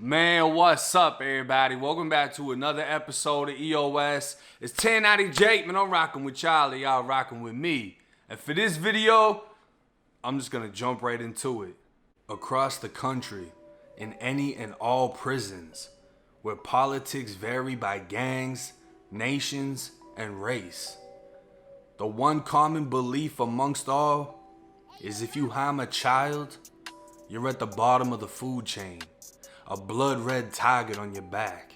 Man, what's up, everybody? Welcome back to another episode of EOS. It's 1090 Jake, man. I'm rocking with Charlie. Y'all rocking with me. And for this video, I'm just gonna jump right into it. Across the country, in any and all prisons, where politics vary by gangs, nations, and race, the one common belief amongst all is if you harm a child, you're at the bottom of the food chain, a blood red target on your back.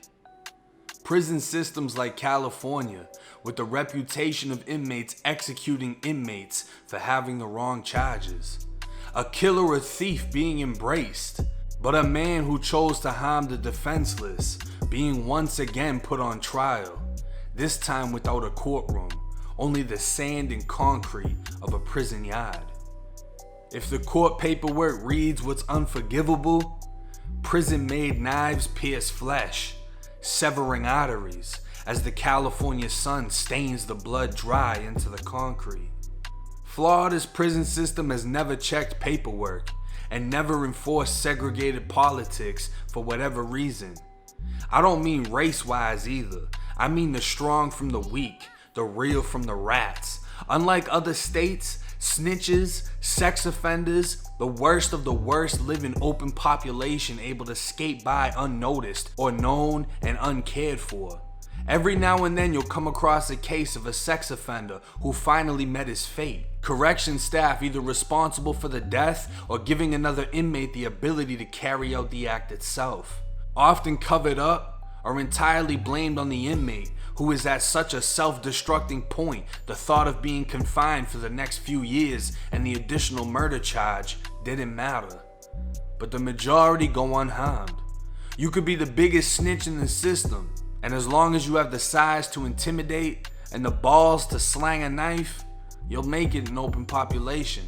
Prison systems like California, with the reputation of inmates executing inmates for having the wrong charges. A killer or thief being embraced, but a man who chose to harm the defenseless being once again put on trial, this time without a courtroom, only the sand and concrete of a prison yard. If the court paperwork reads what's unforgivable, prison-made knives pierce flesh, severing arteries as the California sun stains the blood dry into the concrete. Florida's prison system has never checked paperwork and never enforced segregated politics for whatever reason. I don't mean race-wise either. I mean the strong from the weak, the real from the rats. Unlike other states, snitches, sex offenders, the worst of the worst live in open population able to skate by unnoticed or known and uncared for. Every now and then you'll come across a case of a sex offender who finally met his fate. Correction staff either responsible for the death or giving another inmate the ability to carry out the act itself. Often covered up or entirely blamed on the inmate, who is at such a self-destructing point, the thought of being confined for the next few years and the additional murder charge didn't matter. But the majority go unharmed. You could be the biggest snitch in the system, and as long as you have the size to intimidate and the balls to slang a knife, you'll make it in open population.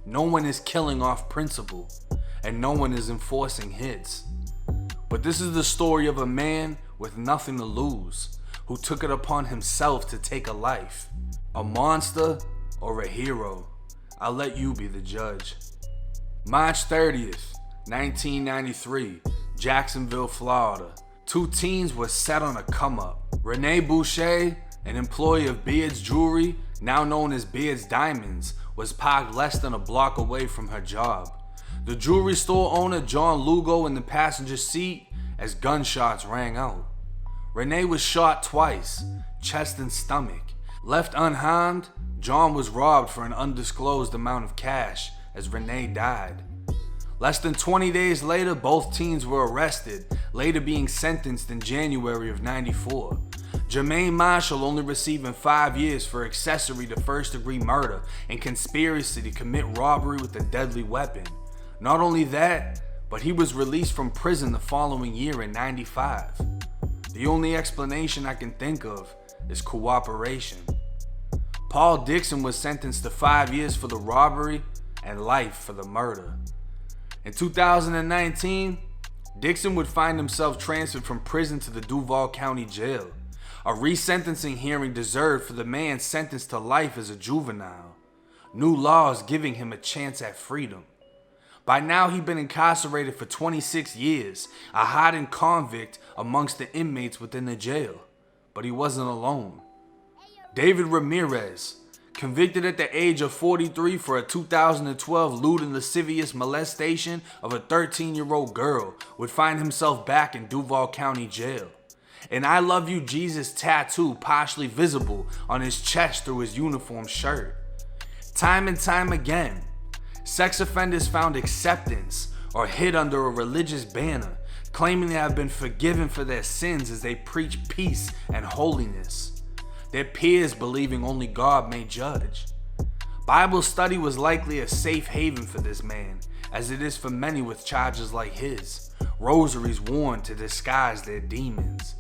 No one is killing off principle, and no one is enforcing hits. But this is the story of a man with nothing to lose, who took it upon himself to take a life. A monster or a hero? I'll let you be the judge. March 30th, 1993, Jacksonville, Florida. Two teens were set on a come-up. Renee Boucher, an employee of Beard's Jewelry, now known as Beard's Diamonds, was parked less than a block away from her job. The jewelry store owner, John Lugo, in the passenger seat as gunshots rang out. Renee was shot twice, chest and stomach. Left unharmed, John was robbed for an undisclosed amount of cash as Renee died. Less than 20 days later, both teens were arrested, later being sentenced in January of '94. Jermaine Marshall only receiving 5 years for accessory to first-degree murder and conspiracy to commit robbery with a deadly weapon. Not only that, but he was released from prison the following year in '95. The only explanation I can think of is cooperation. Paul Dixon was sentenced to 5 years for the robbery and life for the murder. In 2019, Dixon would find himself transferred from prison to the Duval County Jail, a resentencing hearing deserved for the man sentenced to life as a juvenile. New laws giving him a chance at freedom. By now, he'd been incarcerated for 26 years, a hardened convict amongst the inmates within the jail. But he wasn't alone. David Ramirez, convicted at the age of 43 for a 2012 lewd and lascivious molestation of a 13-year-old girl, would find himself back in Duval County Jail. An I Love You Jesus tattoo partially visible on his chest through his uniform shirt. Time and time again, sex offenders found acceptance or hid under a religious banner, claiming to have been forgiven for their sins as they preach peace and holiness. Their peers believing only God may judge. Bible study was likely a safe haven for this man, as it is for many with charges like his, rosaries worn to disguise their demons.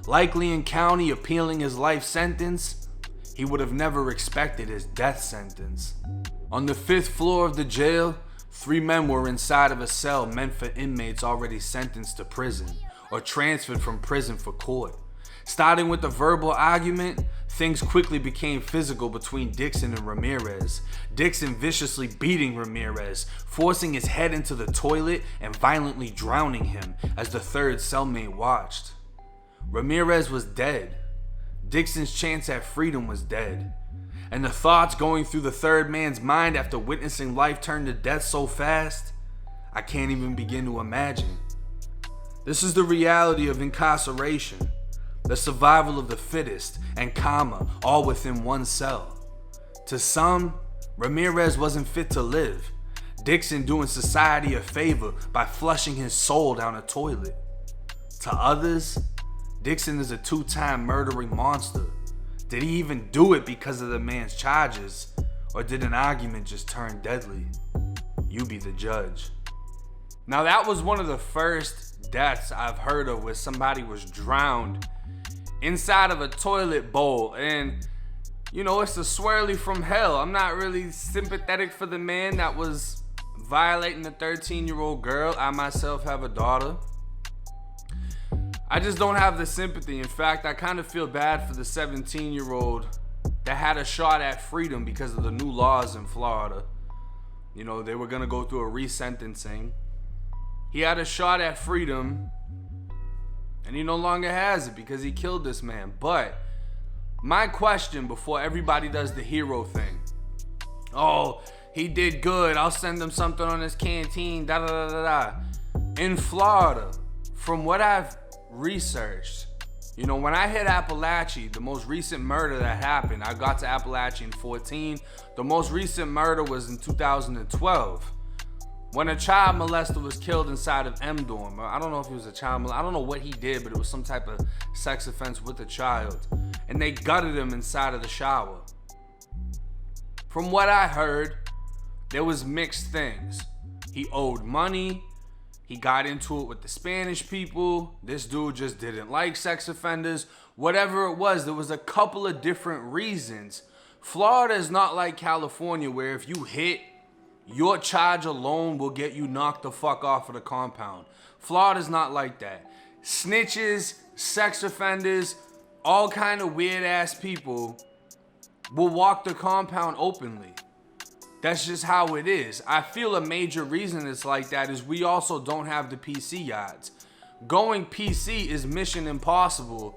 Likely in county appealing his life sentence, he would have never expected his death sentence. On the 5th floor of the jail, 3 men were inside of a cell meant for inmates already sentenced to prison or transferred from prison for court. Starting with a verbal argument, things quickly became physical between Dixon and Ramirez. Dixon viciously beating Ramirez, forcing his head into the toilet and violently drowning him as the third cellmate watched. Ramirez was dead. Dixon's chance at freedom was dead. And the thoughts going through the third man's mind after witnessing life turn to death so fast, I can't even begin to imagine. This is the reality of incarceration, the survival of the fittest, and karma all within one cell. To some, Ramirez wasn't fit to live, Dixon doing society a favor by flushing his soul down a toilet. To others, Dixon is a two-time murdering monster. Did he even do it because of the man's charges, or did an argument just turn deadly? You be the judge. Now that was one of the first deaths I've heard of where somebody was drowned inside of a toilet bowl, and you know, it's a swirly from hell. I'm not really sympathetic for the man that was violating a 13-year-old girl. I myself have a daughter. I just don't have the sympathy. In fact, I kind of feel bad for the 17-year-old that had a shot at freedom because of the new laws in Florida. You know, they were gonna go through a resentencing. He had a shot at freedom, and he no longer has it because he killed this man. But my question before everybody does the hero thing, oh, he did good, I'll send him something on his canteen, da da da da da. In Florida, from what I've researched, you know, when I hit Appalachia, the most recent murder that happened, I got to Appalachia in 2014. The most recent murder was in 2012. When a child molester was killed inside of M-Dorm. I don't know if he was a child molester. I don't know what he did, but it was some type of sex offense with a child. And they gutted him inside of the shower. From what I heard, there was mixed things. He owed money. He got into it with the Spanish people. This dude just didn't like sex offenders. Whatever it was, there was a couple of different reasons. Florida is not like California where if you hit, your charge alone will get you knocked the fuck off of the compound. Florida's not like that. Snitches, sex offenders, all kind of weird ass people will walk the compound openly. That's just how it is. I feel a major reason it's like that is we also don't have the PC yards. Going PC is mission impossible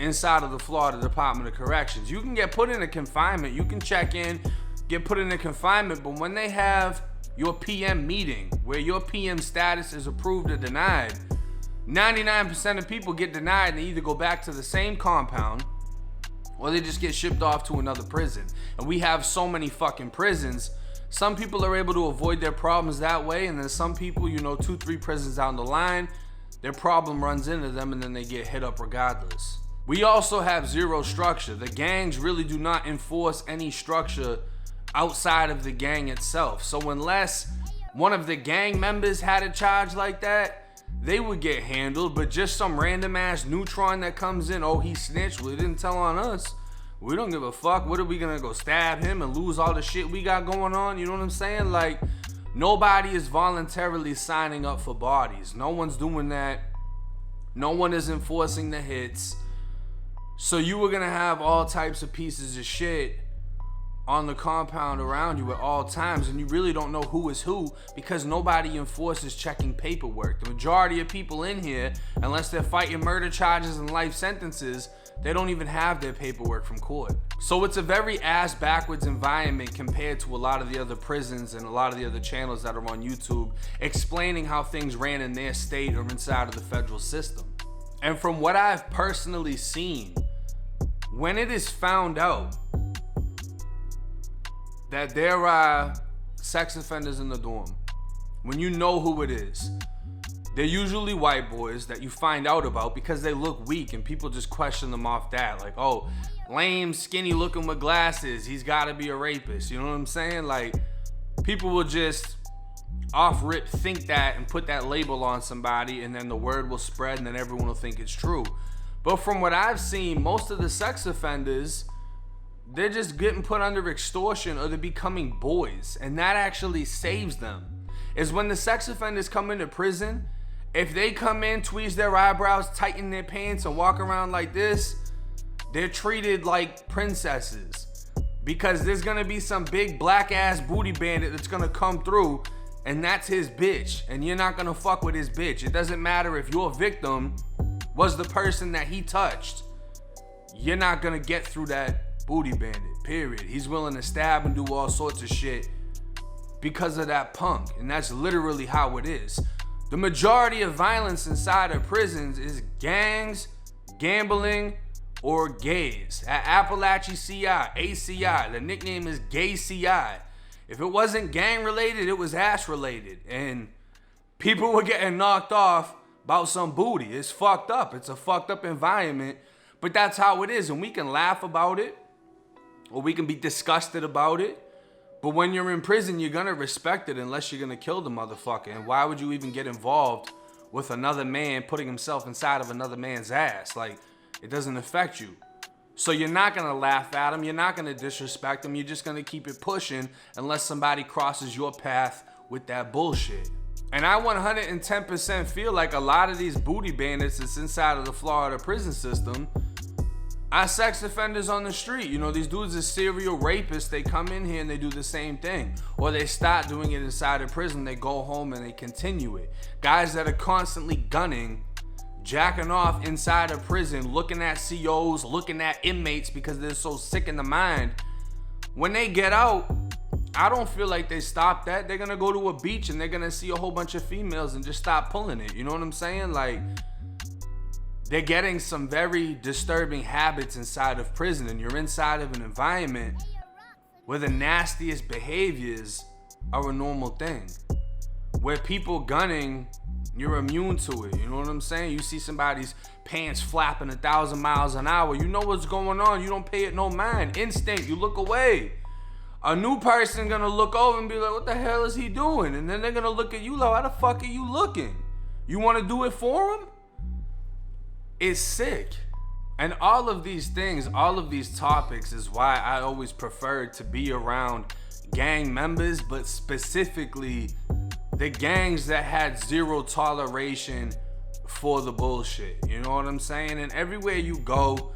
inside of the Florida Department of Corrections. You can get put into confinement, you can check in, get put into confinement, but when they have your PM meeting where your PM status is approved or denied, 99% of people get denied and they either go back to the same compound or they just get shipped off to another prison. And we have so many fucking prisons. Some people are able to avoid their problems that way, and then some people, you know, 2-3 prisons down the line, their problem runs into them and then they get hit up regardless. We also have zero structure. The gangs really do not enforce any structure outside of the gang itself. So unless one of the gang members had a charge like that, they would get handled. But just some random ass neutron that comes in, oh, he snitched, well, he didn't tell on us, we don't give a fuck. What are we gonna go stab him and lose all the shit we got going on? You know what I'm saying? Like, nobody is voluntarily signing up for bodies. No one's doing that. No one is enforcing the hits. So you were gonna have all types of pieces of shit on the compound around you at all times, and you really don't know who is who because nobody enforces checking paperwork. The majority of people in here, unless they're fighting murder charges and life sentences, they don't even have their paperwork from court. So it's a very ass-backwards environment compared to a lot of the other prisons and a lot of the other channels that are on YouTube explaining how things ran in their state or inside of the federal system. And from what I've personally seen, when it is found out that there are sex offenders in the dorm, when you know who it is, they're usually white boys that you find out about because they look weak and people just question them off that. Like, oh, lame, skinny looking with glasses, he's gotta be a rapist. You know what I'm saying? Like, people will just off rip think that and put that label on somebody, and then the word will spread and then everyone will think it's true. But from what I've seen, most of the sex offenders, they're just getting put under extortion or they're becoming boys, and that actually saves them. Is when the sex offenders come into prison, If they come in, tweeze their eyebrows, tighten their pants, and walk around like this, they're treated like princesses. Because there's gonna be some big black ass booty bandit that's gonna come through, and that's his bitch. And you're not gonna fuck with his bitch. It doesn't matter if your victim was the person that he touched. You're not gonna get through that booty bandit, period. He's willing to stab and do all sorts of shit because of that punk. And that's literally how it is. The majority of violence inside of prisons is gangs, gambling, or gays. At Appalachia CI, ACI, the nickname is Gay CI. If it wasn't gang related, it was ass related. And people were getting knocked off about some booty. It's fucked up. It's a fucked up environment. But that's how it is. And we can laugh about it, or we can be disgusted about it. But when you're in prison, you're gonna respect it unless you're gonna kill the motherfucker. And why would you even get involved with another man putting himself inside of another man's ass? Like, it doesn't affect you. So you're not gonna laugh at him. You're not gonna disrespect him. You're just gonna keep it pushing unless somebody crosses your path with that bullshit. And I 110% feel like a lot of these booty bandits that's inside of the Florida prison system are sex offenders on the street. You know, these dudes are serial rapists. They come in here and they do the same thing. Or they start doing it inside of prison. They go home and they continue it. Guys that are constantly gunning, jacking off inside of prison, looking at COs, looking at inmates because they're so sick in the mind. When they get out, I don't feel like they stop that. They're gonna go to a beach and they're gonna see a whole bunch of females and just stop pulling it. You know what I'm saying? Like, they're getting some very disturbing habits inside of prison, and you're inside of an environment where the nastiest behaviors are a normal thing. Where people gunning, you're immune to it. You know what I'm saying? You see somebody's pants flapping 1,000 miles an hour. You know what's going on. You don't pay it no mind. Instinct, you look away. A new person gonna look over and be like, what the hell is he doing? And then they're gonna look at you like, why the fuck are you looking? You wanna do it for him? It's sick. And all of these things, all of these topics is why I always preferred to be around gang members, but specifically the gangs that had zero toleration for the bullshit. You know what I'm saying? And everywhere you go,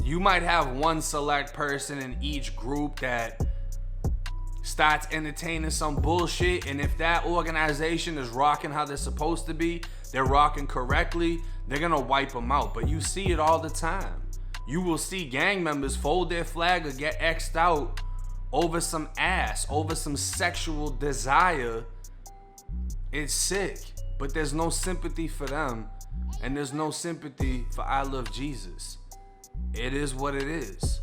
you might have one select person in each group that starts entertaining some bullshit, and if that organization is rocking how they're supposed to be, they're rocking correctly, they're gonna wipe them out. But you see it all the time. You will see gang members fold their flag or get X'd out over some ass, over some sexual desire. It's sick, but there's no sympathy for them, and there's no sympathy for I Love Jesus. It is what it is.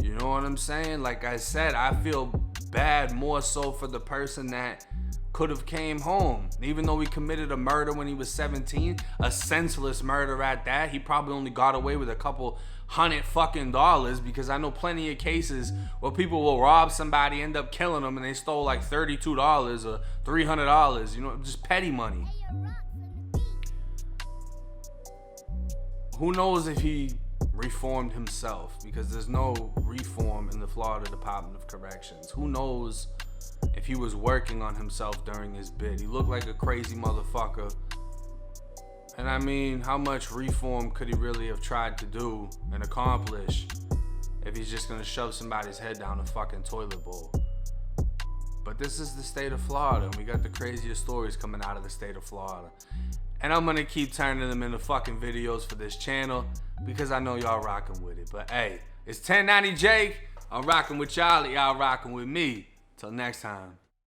You know what I'm saying? Like I said, I feel bad more so for the person that could have came home. Even though he committed a murder when he was 17, a senseless murder at that, he probably only got away with a couple $100 because I know plenty of cases where people will rob somebody, end up killing them, and they stole like $32 or $300, you know, just petty money. Who knows if he reformed himself, because there's no reform in the Florida Department of Corrections. Who knows if he was working on himself during his bid. He looked like a crazy motherfucker. And I mean, how much reform could he really have tried to do and accomplish if he's just gonna shove somebody's head down a fucking toilet bowl? But this is the state of Florida, and we got the craziest stories coming out of the state of Florida. And I'm gonna keep turning them into fucking videos for this channel because I know y'all rocking with it. But hey, it's 1090 Jake. I'm rocking with y'all rocking with me. Till next time.